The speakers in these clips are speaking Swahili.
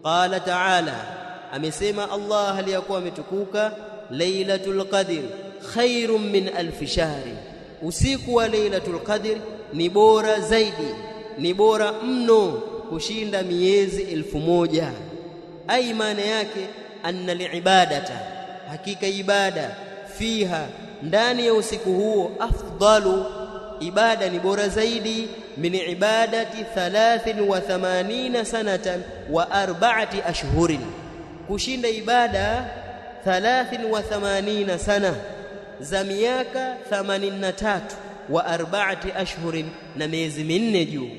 qala ta'ala, amesema Allah aliyakuwa ametukuka, lailatul qadr khairun min alf shahri, usiku wa lailatul qadr ni bora zaidi, ni bora mno kushinda miezi 1000. Ai maana yake anna liibadata, hakika ibada, fiha, ndani ya usiku huo, afdalu, ibada ni bora zaidi, min ibadati 83 sanatan wa 4 ashhurin, kushinda ibada 83 sana za miaka 83 wa 4 ashhurin, na miezi minne juu.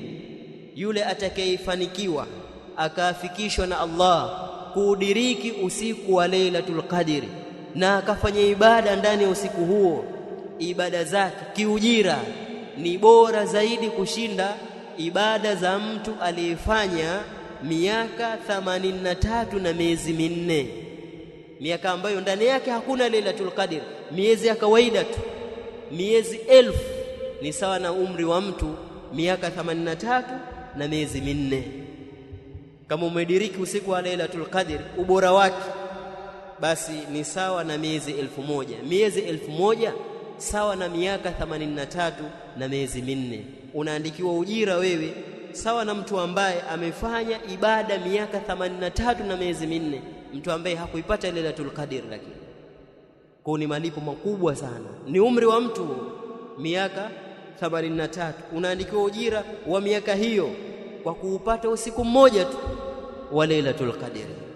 Yule atakayefanikiwa akafikishwa na Allah kuudiriki usiku wa lailatul qadr na akafanya ibada ndani ya usiku huo, ibada zake kiujira ni bora zaidi kushinda ibada za mtu aliyefanya miaka 83 na miezi minne, miaka ambayo ndani yake hakuna lailatul qadr, miezi ya kawaida tu. Miezi 1000 ni sawa na umri wa mtu miaka 83 na miezi minne. Kama umediriki usiku wa lailatul qadr, ubora wake basi ni sawa na miezi 1000. Miezi 1000 sawa na miaka 83 na miezi minne. Unaandikiwa ujira wewe sawa na mtu ambaye amefanya ibada miaka 83 na miezi minne, mtu ambaye hakuipata lailatul qadr. Lakini kwa ni malipo makubwa sana. Ni umri wa mtu miaka 83, unaandikiwa ujira wa miaka hiyo kwa kuupata usiku mmoja tu wa lailatul qadr.